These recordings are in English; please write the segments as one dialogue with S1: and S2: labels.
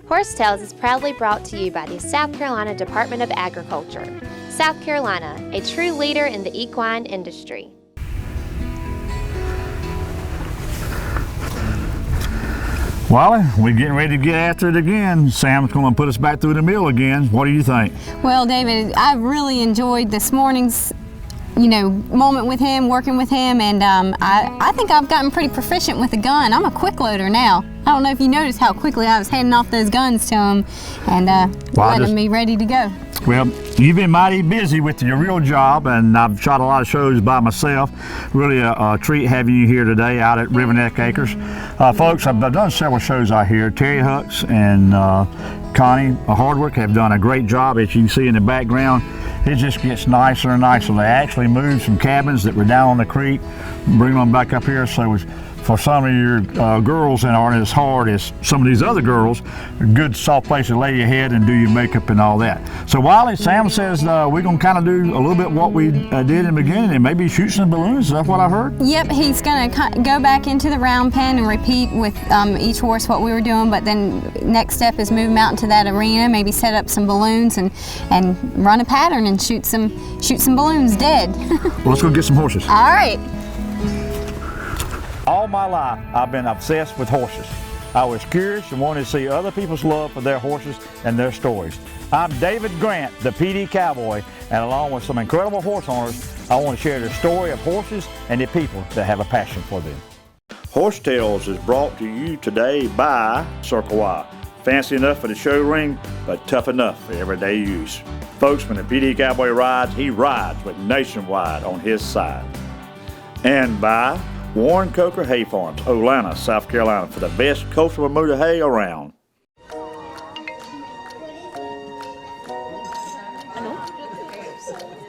S1: Horse Tales is proudly brought to you by the South Carolina Department of Agriculture. South Carolina, a true leader in the equine industry.
S2: Wally, we're getting ready to get after it again. Sam's going to put us back through the mill again. What do you think?
S3: Well, David, I really enjoyed this morning's moment with him, working with him, and I think I've gotten pretty proficient with the gun. I'm a quick loader now. I don't know if you noticed how quickly I was handing off those guns to him and letting me ready to go.
S2: Well, you've been mighty busy with your real job, and I've shot a lot of shows by myself. Really a treat having you here today out at River Neck Acres. Folks, I've done several shows out here. Terry Hucks and Connie Hardwick have done a great job, as you can see in the background. It just gets nicer and nicer. They actually moved some cabins that were down on the creek, bring them back up here. So for some of your girls that aren't as hard as some of these other girls, a good soft place to lay your head and do your makeup and all that. So Wiley, Sam says we're going to kind of do a little bit what we did in the beginning and maybe shoot some balloons. Is that what I heard?
S3: Yep, he's going to go back into the round pen and repeat with each horse what we were doing, but then next step is move them out into that arena, maybe set up some balloons and run a pattern and shoot some balloons dead.
S2: Well, let's go get some horses.
S3: All right.
S2: All my life, I've been obsessed with horses. I was curious and wanted to see other people's love for their horses and their stories. I'm David Grant, the PD Cowboy, and along with some incredible horse owners, I want to share the story of horses and the people that have a passion for them. Horse Tales is brought to you today by Circle Y. Fancy enough for the show ring, but tough enough for everyday use. Folks, when the PD Cowboy rides, he rides with Nationwide on his side. And by Warren Coker Hay Farms, Olathe, South Carolina, for the best coastal Bermuda hay around.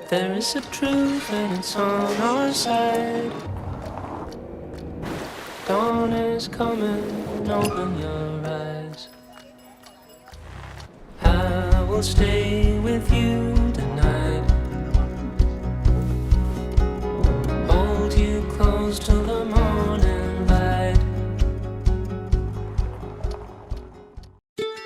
S4: There is a truth and it's on our side. Dawn is coming, open your eyes. I will stay with you tonight. Hold you close till the morning light.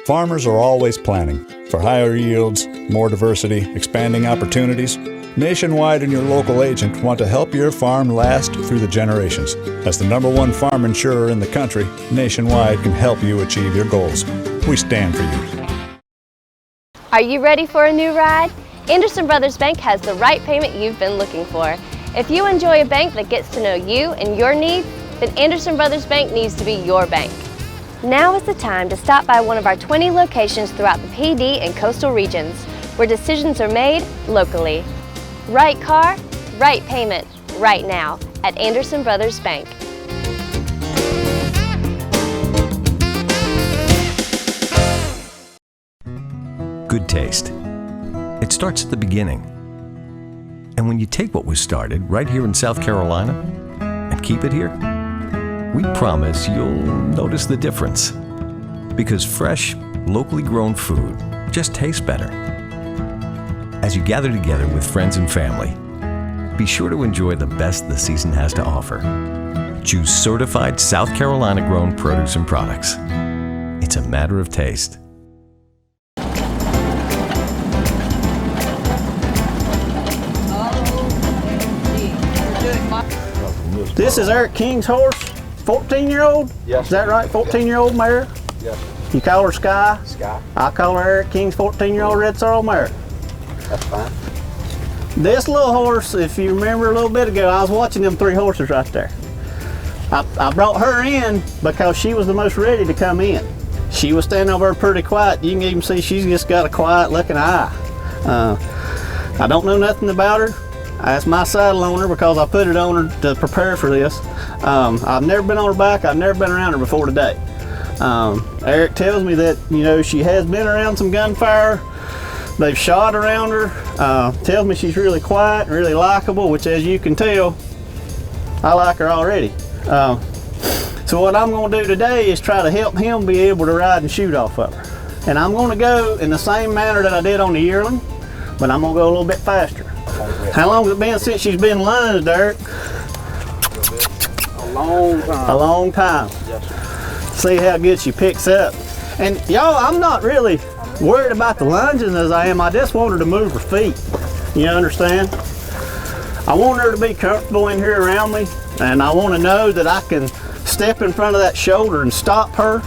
S5: Farmers are always planning for higher yields, more diversity, expanding opportunities. Nationwide and your local agent want to help your farm last through the generations. As the #1 farm insurer in the country, Nationwide can help you achieve your goals. We stand for you.
S1: Are you ready for a new ride? Anderson Brothers Bank has the right payment you've been looking for. If you enjoy a bank that gets to know you and your needs, then Anderson Brothers Bank needs to be your bank. Now is the time to stop by one of our 20 locations throughout the PD and coastal regions, where decisions are made locally. Right car, right payment, right now at Anderson Brothers Bank.
S6: Good taste. It starts at the beginning. And when you take what was started right here in South Carolina and keep it here, we promise you'll notice the difference. Because fresh, locally grown food just tastes better. As you gather together with friends and family, be sure to enjoy the best the season has to offer. Choose certified South Carolina grown produce and products. It's a matter of taste.
S7: This is Eric King's horse, 14-year-old?
S8: Yes.
S7: Is that right, 14-year-old mare?
S8: Yes.
S7: You call her Sky?
S8: Sky.
S7: I call her Eric King's 14-year-old red sorrel mare.
S8: That's fine.
S7: This little horse, if you remember a little bit ago, I was watching them 3 horses right there. I brought her in because she was the most ready to come in. She was standing over there pretty quiet. You can even see she's just got a quiet looking eye. I don't know nothing about her. That's my saddle on her because I put it on her to prepare for this. I've never been on her back. I've never been around her before today. Eric tells me that, she has been around some gunfire. They've shot around her. Tells me she's really quiet and really likable, which, as you can tell, I like her already. So what I'm going to do today is try to help him be able to ride and shoot off of her. And I'm going to go in the same manner that I did on the yearling, but I'm going to go a little bit faster. How long has it been since she's been lunged, Eric?
S8: A long time.
S7: A long time.
S8: Yes, sir.
S7: See how good she picks up. And y'all, I'm not really worried about the lunging as I am. I just want her to move her feet. You understand? I want her to be comfortable in here around me, and I want to know that I can step in front of that shoulder and stop her.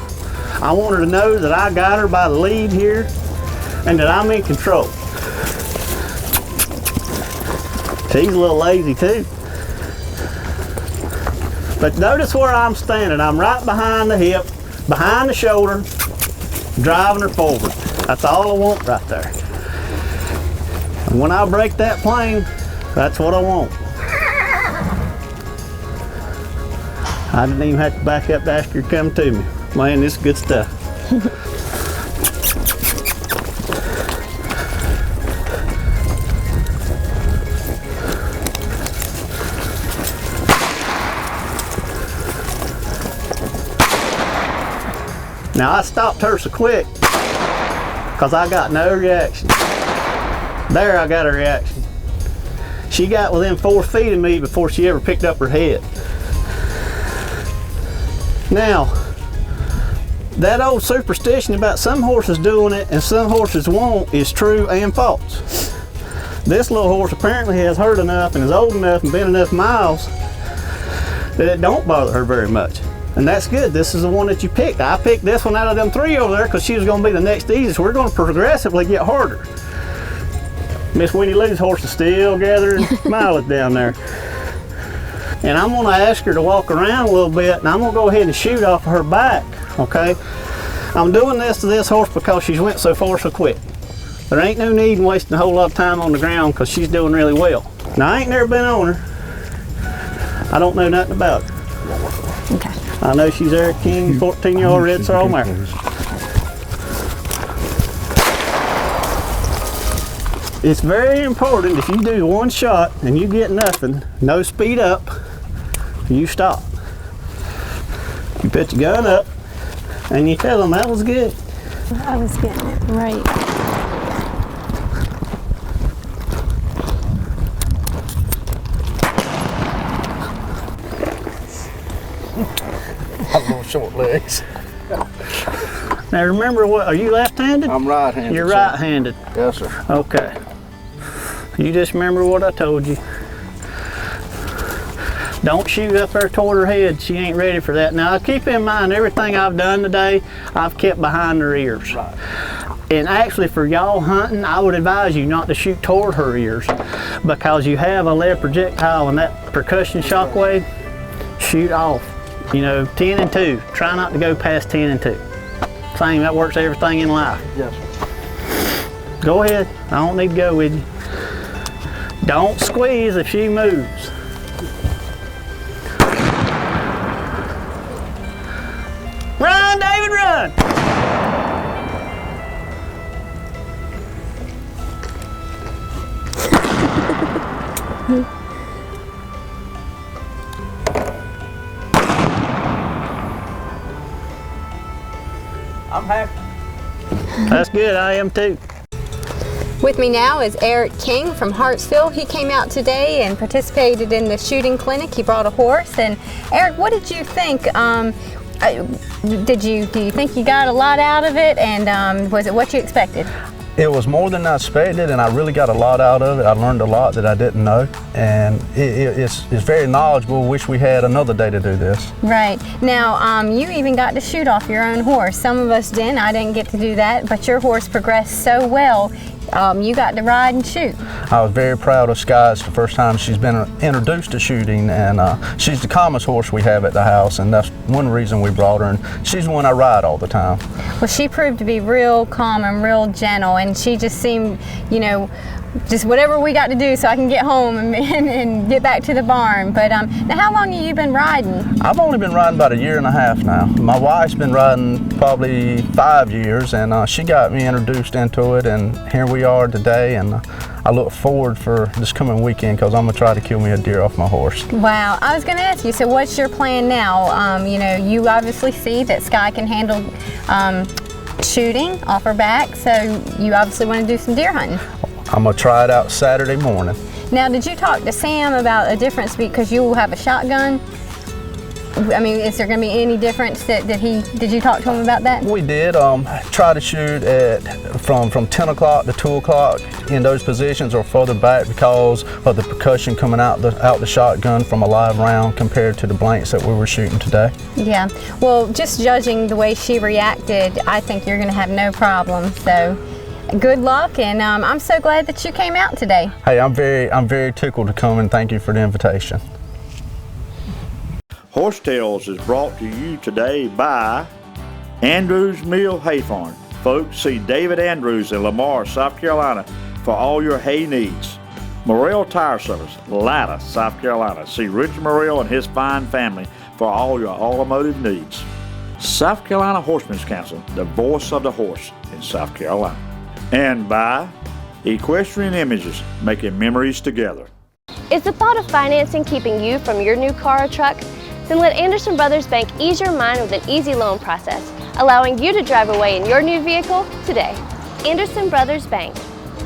S7: I want her to know that I got her by the lead here and that I'm in control. She's a little lazy too. But notice where I'm standing. I'm right behind the hip, behind the shoulder, driving her forward. That's all I want right there. And when I break that plane, that's what I want. I didn't even have to back up to ask her to come to me. Man, this is good stuff. Now I stopped her so quick because I got no reaction. There I got a reaction. She got within 4 feet of me before she ever picked up her head. Now, that old superstition about some horses doing it and some horses won't is true and false. This little horse apparently has heard enough and is old enough and been enough miles that it don't bother her very much. And that's good. This is the one that you picked. I picked this one out of them 3 over there because she was going to be the next easiest. We're going to progressively get harder. Miss Winnie Lou's horse is still gathering mileage down there. And I'm going to ask her to walk around a little bit, and I'm going to go ahead and shoot off of her back, okay? I'm doing this to this horse because she's went so far so quick. There ain't no need in wasting a whole lot of time on the ground because she's doing really well. Now, I ain't never been on her. I don't know nothing about her.
S3: Okay.
S7: I know she's Eric King, 14-year-old red sorrel mare. It's very important if you do one shot and you get nothing, no speed up, you stop. You put your gun up and you tell them that was good.
S3: I was getting it right.
S8: I've little short legs.
S7: Now remember, what are you left-handed?
S8: I'm right-handed.
S7: You're
S8: sir.
S7: right-handed.
S8: Yes, sir.
S7: Okay. You just remember what I told you. Don't shoot up there toward her head. She ain't ready for that. Now keep in mind, everything I've done today, I've kept behind her ears.
S8: Right.
S7: And actually for y'all hunting, I would advise you not to shoot toward her ears because you have a lead projectile and that percussion shockwave, shoot off. You know, 10 and 2. Try not to go past 10 and 2. Same, that works everything in life.
S8: Yes, sir.
S7: Go ahead, I don't need to go with you. Don't squeeze if she moves. Run, David, run!
S8: I'm happy.
S7: That's good, I am too.
S3: With me now is Eric King from Hartsville. He came out today and participated in the shooting clinic. He brought a horse. And Eric, what did you think? Do you think you got a lot out of it? And was it what you expected?
S8: It was more than I expected, and I really got a lot out of it. I learned a lot that I didn't know, and it's very knowledgeable. Wish we had another day to do this.
S3: Right. Now, you even got to shoot off your own horse. Some of us didn't. I didn't get to do that, but your horse progressed so well. You got to ride and shoot.
S8: I was very proud of Sky. It's the first time she's been introduced to shooting, and she's the calmest horse we have at the house, and that's one reason we brought her, and she's the one I ride all the time.
S3: Well, she proved to be real calm and real gentle, and she just seemed, you know, just whatever we got to do so I can get home and get back to the barn. But now, how long have you been riding?
S8: I've only been riding about 1.5 years now. My wife's been riding probably 5 years, and she got me introduced into it, and here we are today, and I look forward for this coming weekend because I'm going to try to kill me a deer off my horse.
S3: Wow. I was going to ask you, so what's your plan now? You know, you obviously see that Sky can handle shooting off her back, so you obviously want to do some deer hunting.
S8: I'm going to try it out Saturday morning.
S3: Now, did you talk to Sam about a difference because you will have a shotgun? I mean, is there going to be any difference did you talk to him about that?
S8: We did try to shoot from 10 o'clock to 2 o'clock in those positions or further back because of the percussion coming out the shotgun from a live round compared to the blanks that we were shooting today.
S3: Yeah, well, just judging the way she reacted, I think you're going to have no problem. So good luck, and I'm so glad that you came out today.
S8: Hey, I'm very tickled to come, and thank you for the invitation.
S2: Horse Tales is brought to you today by Andrews Mill Hay Farm. Folks, see David Andrews in Lamar, South Carolina for all your hay needs. Morrell Tire Service, Latta, South Carolina. See Rich Morrell and his fine family for all your automotive needs. South Carolina Horsemen's Council, the voice of the horse in South Carolina. And by Equestrian Images, making memories together.
S1: Is the thought of financing keeping you from your new car or truck? Then let Anderson Brothers Bank ease your mind with an easy loan process, allowing you to drive away in your new vehicle today. Anderson Brothers Bank.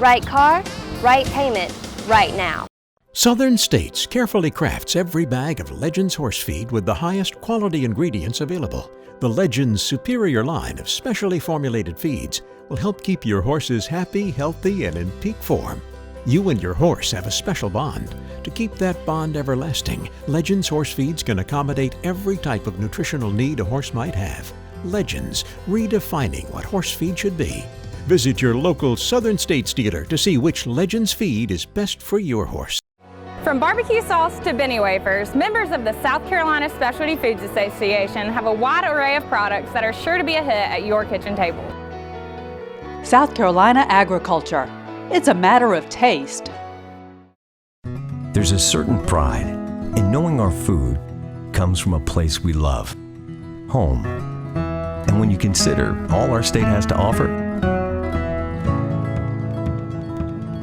S1: Right car, right payment, right now.
S9: Southern States carefully crafts every bag of Legends horse feed with the highest quality ingredients available. The Legends superior line of specially formulated feeds will help keep your horses happy, healthy, and in peak form. You and your horse have a special bond. To keep that bond everlasting, Legends horse feeds can accommodate every type of nutritional need a horse might have. Legends, redefining what horse feed should be. Visit your local Southern States dealer to see which Legends feed is best for your horse.
S10: From barbecue sauce to Benny wafers, members of the South Carolina Specialty Foods Association have a wide array of products that are sure to be a hit at your kitchen table.
S11: South Carolina agriculture. It's a matter of taste.
S6: There's a certain pride in knowing our food comes from a place we love, home. And when you consider all our state has to offer,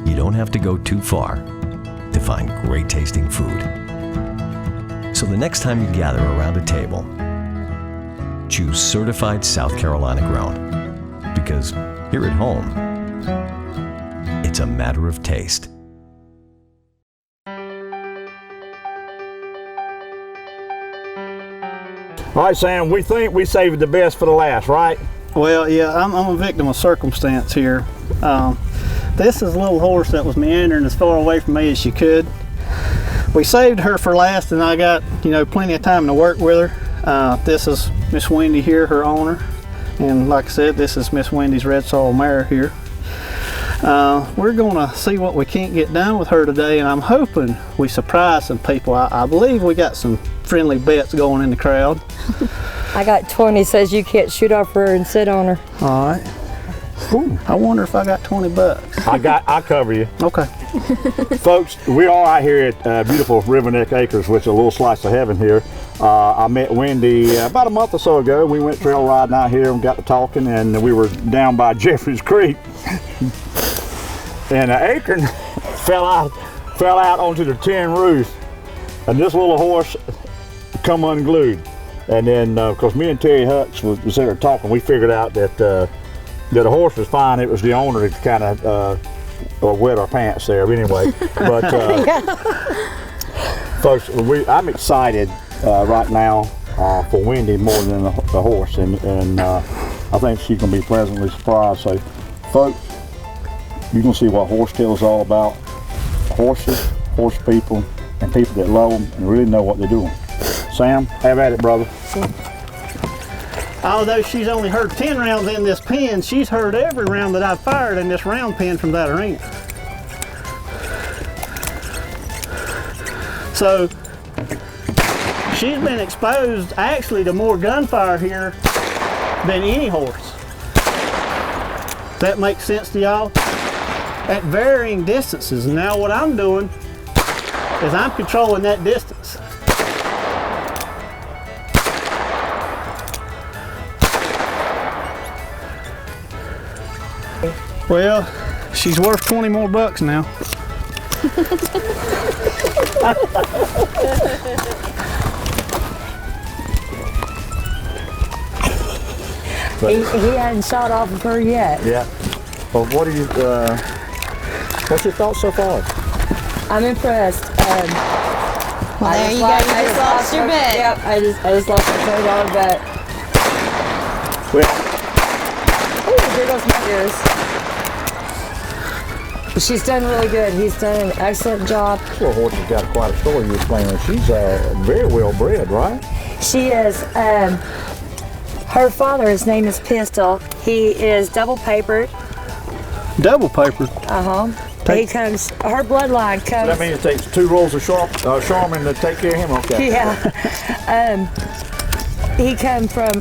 S6: you don't have to go too far to find great tasting food. So the next time you gather around a table, choose certified South Carolina grown, because here at home, it's a matter of taste.
S2: All right, Sam, we think we saved the best for the last, right?
S7: Well, yeah, I'm a victim of circumstance here. This is a little horse that was meandering as far away from me as she could. We saved her for last, and I got, plenty of time to work with her. This is Miss Wendy here, her owner. And like I said, this is Miss Wendy's red sorrel mare here. We're gonna see what we can't get done with her today, and I'm hoping we surprise some people. I believe we got some friendly bets going in the crowd.
S12: I got 20 says you can't shoot off her and sit on her.
S7: All right. Ooh, I wonder if I got 20 bucks.
S2: I'll cover you.
S7: Okay.
S2: Folks, we are out here at beautiful River Neck Acres, which is a little slice of heaven here. I met Wendy about a month or so ago. We went trail riding out here and got to talking, and we were down by Jeffries Creek. And an acorn fell out onto the tin roof, and this little horse come unglued. And then, of course, me and Terry Hutch was there talking. We figured out that the horse was fine. It was the owner that kind of wet our pants there. Anyway, but folks, I'm excited right now for Wendy more than the horse, and I think she's going to be pleasantly surprised. So, folks, you're going to see what Horse Tales is all about. Horses, horse people, and people that love them and really know what they're doing. Sam, have at it, brother.
S7: Although she's only heard 10 rounds in this pen, she's heard every round that I've fired in this round pen from that arena. So she's been exposed actually to more gunfire here than any horse. That makes sense to y'all? At varying distances. Now what I'm doing is I'm controlling that distance. Well, she's worth 20 more bucks now.
S12: He hadn't shot off of her yet.
S2: Yeah. Well, what's your thoughts so far?
S12: I'm impressed.
S3: Well, there you go. You just lost your bet.
S12: Yep, I just lost my $20 bet. Oh, there goes my ears. She's done really good. He's done an excellent job.
S2: This little horse has got quite a story you were explaining. She's very well bred, right?
S12: She is. Her father, his name is Pistol. He is double papered.
S7: Double papered?
S12: He comes, her bloodline comes.
S2: So that means it takes 2 rolls of Charmin to take care of him, okay?
S12: Yeah. He come from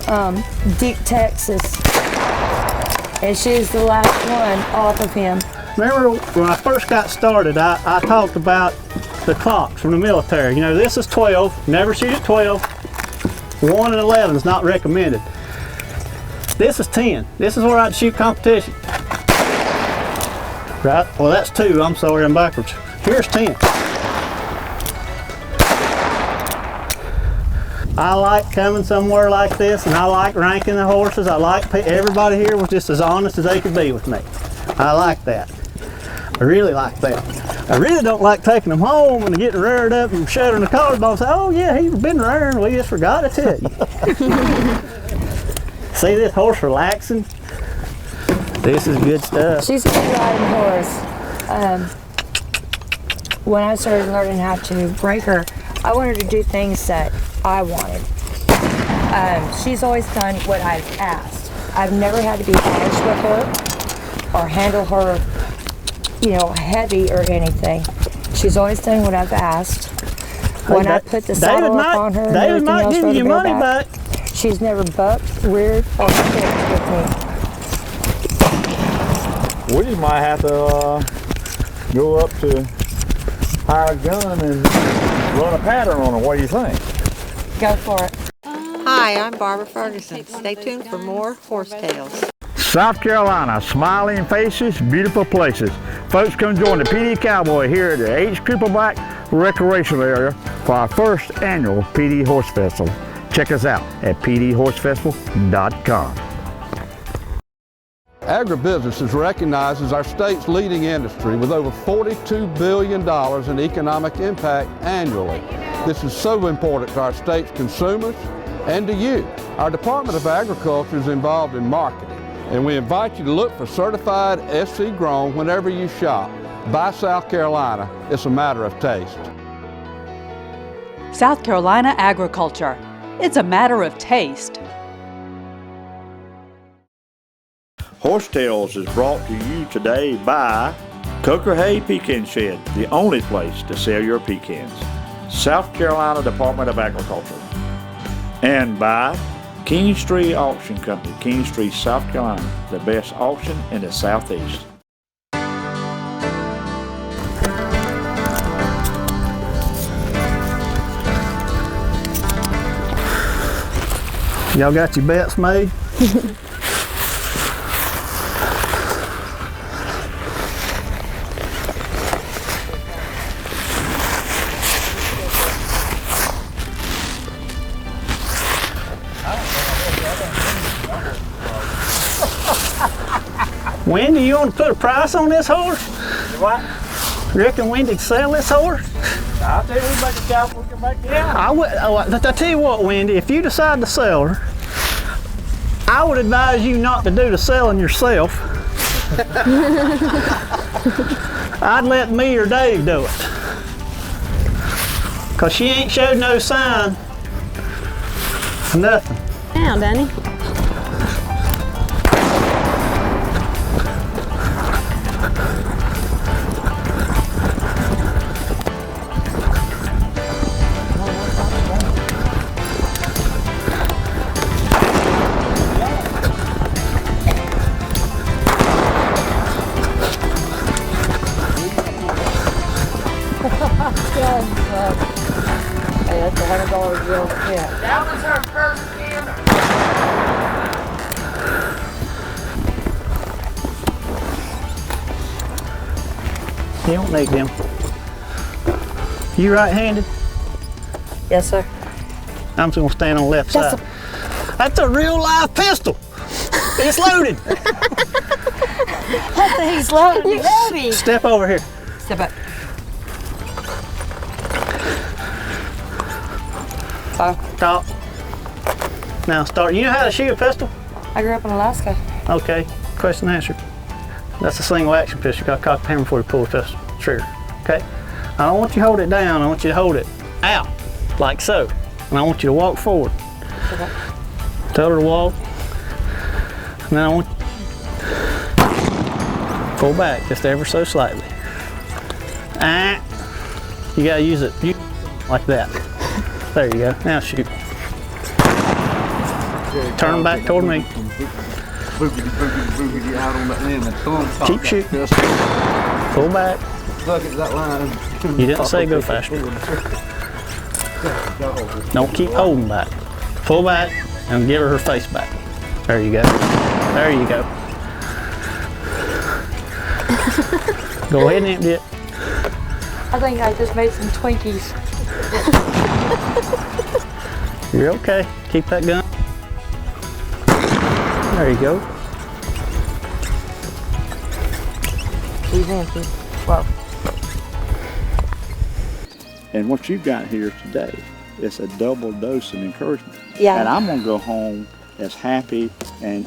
S12: deep Texas. And she's the last one off of him.
S7: Remember when I first got started, I talked about the clocks from the military. You know, this is 12, never shoot at 12. 1 and 11 is not recommended. This is 10. This is where I'd shoot competition. Right? Well, that's 2. I'm sorry, I'm backwards. Here's 10. I like coming somewhere like this, and I like ranking the horses. I like everybody here was just as honest as they could be with me. I like that. I really like that. I really don't like taking them home and getting reared up and shutting the card and say, oh yeah, he's been rearing. We just forgot to tell you. See this horse relaxing? This is good stuff.
S12: She's a good riding horse. When I started learning how to break her, I wanted to do things that I wanted. She's always done what I've asked. I've never had to be harsh with her or handle her, you know, heavy or anything. She's always done what I've asked. When I put the saddle up on her and everything else for the bareback, she's never bucked, reared, or kicked with me.
S2: We just might have to go up to hire a gun and run a pattern on her. What do you think?
S12: Go for it.
S13: Hi, I'm Barbara Ferguson. Stay tuned for more Horse Tales.
S2: South Carolina, smiling faces, beautiful places. Folks, come join the PD Cowboy here at the H. Crippleback Recreational Area for our first annual PD Horse Festival. Check us out at pdhorsefestival.com.
S14: Agribusiness is recognized as our state's leading industry with over $42 billion in economic impact annually. This is so important to our state's consumers and to you. Our Department of Agriculture is involved in marketing, and we invite you to look for certified SC grown whenever you shop. Buy South Carolina. It's a matter of taste.
S11: South Carolina agriculture. It's a matter of taste.
S2: Horse Tales is brought to you today by Coker Hay Pecan Shed, the only place to sell your pecans. South Carolina Department of Agriculture. And by Kingstree Auction Company, Kingstree, South Carolina, the best auction in the Southeast.
S7: Y'all got your bets made? Wendy, you want to put a price on this horse?
S2: What?
S7: You reckon Wendy can sell this horse?
S2: I'll tell you, we make a cowboy can make it. Yeah.
S7: I tell you what, Wendy, if you decide to sell her, I would advise you not to do the selling yourself. I'd let me or Dave do it. Because she ain't showed no sign of nothing.
S3: Now, Danny.
S12: Hey, that's $100 bill. Yeah.
S13: That was her first camera.
S7: You don't need them. You right-handed?
S12: Yes, sir.
S7: I'm just gonna stand on the left side. That's a real live pistol. It's loaded.
S12: That thing's loaded. Heavy.
S7: Step over here.
S12: Step up.
S7: Stop. Now start. You know how to shoot a pistol?
S12: I grew up in Alaska.
S7: Okay, question answered. That's a single action pistol. You got to cock the hammer before you pull the pistol trigger. Okay? I don't want you to hold it down. I want you to hold it out, like so. And I want you to walk forward.
S12: Okay.
S7: Tell her to walk. And then I want pull back just ever so slightly. You gotta use it like that. There you go. Now shoot. Turn back toward me. Keep shooting. Pull back. You didn't say go faster. Don't keep holding back. Pull back and give her face back. There you go. There you go. Go ahead and empty it.
S12: I think I just made some Twinkies.
S7: You're okay. Keep that gun. There you go.
S12: She's empty. Well.
S2: And what you've got here today is a double dose of encouragement.
S12: Yeah.
S2: And I'm going to go home as happy and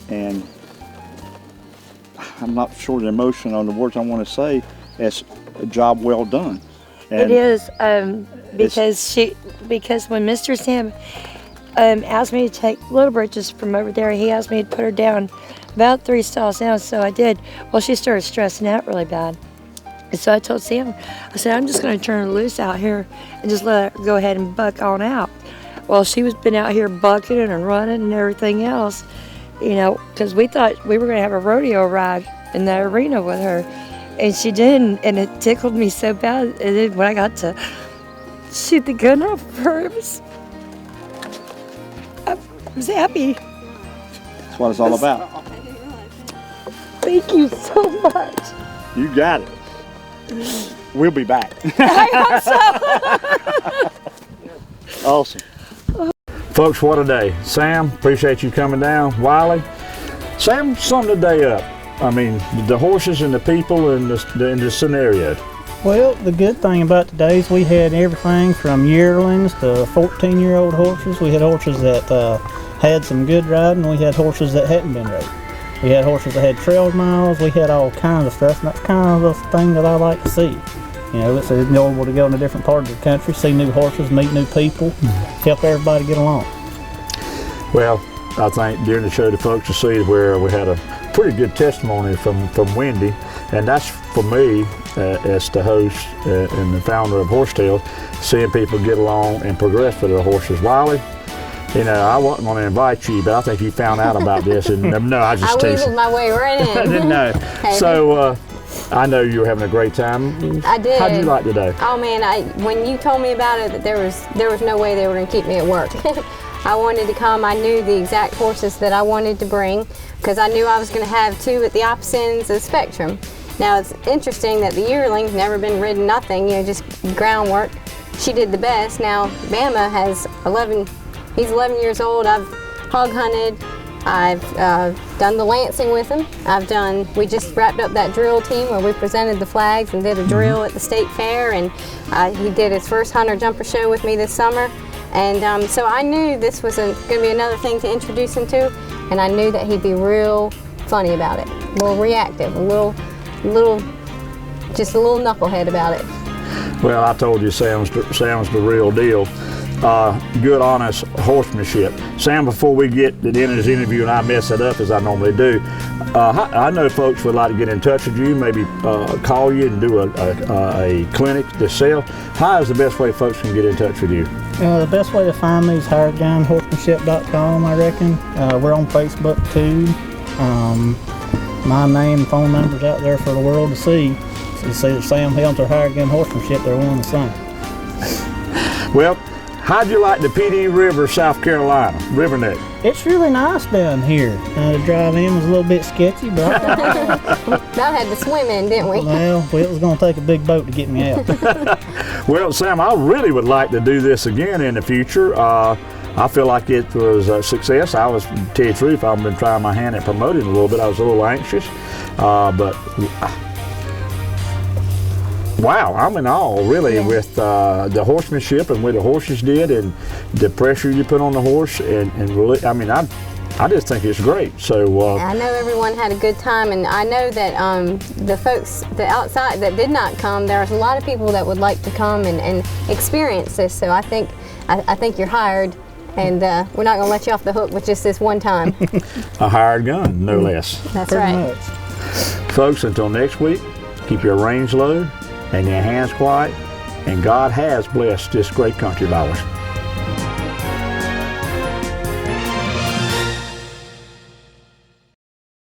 S2: I'm not sure the emotion on the words I want to say as a job well done. And
S12: it is because when Mr. Sam asked me to take Little Britches from over there, he asked me to put her down about 3 stalls down, so I did. Well, she started stressing out really bad. And so I told Sam, I said, I'm just going to turn her loose out here and just let her go ahead and buck on out. Well, she was been out here bucking and running and everything else, you know, because we thought we were going to have a rodeo ride in the arena with her. And she didn't, and it tickled me so bad. And then when I got to shoot the gun off of her, I was happy.
S2: That's what it's all about.
S12: Thank you so much.
S2: You got it. We'll be back.
S12: I hope so.
S2: Awesome. Folks, what a day. Sam, appreciate you coming down. Wiley, Sam, sum the day up. I mean, the horses and the people and the scenario.
S7: Well, the good thing about today is we had everything from yearlings to 14-year-old horses. We had horses that had some good riding. We had horses that hadn't been rode. We had horses that had trail miles. We had all kinds of stuff, and that's kind of the thing that I like to see. You know, it's enjoyable to go in a different part of the country, see new horses, meet new people, help everybody get along.
S2: Well, I think during the show the folks will see where we had a pretty good testimony from Wendy, and that's for me as the host and the founder of Horsetails, seeing people get along and progress with their horses. Wiley, you know, I wasn't going to invite you, but I think you found out about this, and no, I just
S3: weaseled my way right in.
S2: I didn't know. So I know you were having a great time.
S3: I did.
S2: How'd you like today?
S3: Oh man, when you told me about it, that there was no way they were going to keep me at work. I wanted to come. I knew the exact horses that I wanted to bring because I knew I was going to have 2 at the opposite ends of the spectrum. Now it's interesting that the yearling's never been ridden, nothing, you know, just groundwork. She did the best. Now Bama has 11. He's 11 years old. I've hog hunted. I've done the lancing with him. We just wrapped up that drill team where we presented the flags and did a drill at the state fair, and he did his first hunter jumper show with me this summer. And so I knew this was going to be another thing to introduce him to, and I knew that he'd be real funny about it, a little reactive, just a little knucklehead about it.
S2: Well, I told you Sam's the real deal. Good, honest horsemanship. Sam, before we get to the end of this interview and I mess it up as I normally do, I know folks would like to get in touch with you, maybe call you and do a clinic to sell. How is the best way folks can get in touch with you?
S7: The best way to find me is hiredgunhorsemanship.com, I reckon. We're on Facebook too. My name and phone number's out there for the world to see. It's either Sam Helms or Hired Gun Horsemanship, they're one and the same.
S2: Well, how'd you like the PD River, South Carolina, River Neck?
S7: It's really nice down here. The drive in was a little bit sketchy, but
S3: About had to swim in, didn't we?
S7: Well, it was going to take a big boat to get me out.
S2: Well, Sam, I really would like to do this again in the future. I feel like it was a success. I was, to tell you the truth, I've been trying my hand at promoting a little bit. I was a little anxious, but Wow, I'm in awe, really, with the horsemanship and what the horses did and the pressure you put on the horse, and really, I mean, I just think it's great. So
S3: I know everyone had a good time, and I know that the folks outside that did not come, there's a lot of people that would like to come and experience this. So I think you're hired, and we're not going to let you off the hook with just this one time.
S2: a hired gun, no less.
S3: That's right.
S2: Folks, until next week, keep your reins low and your hands quiet, and God has blessed this great country of ours.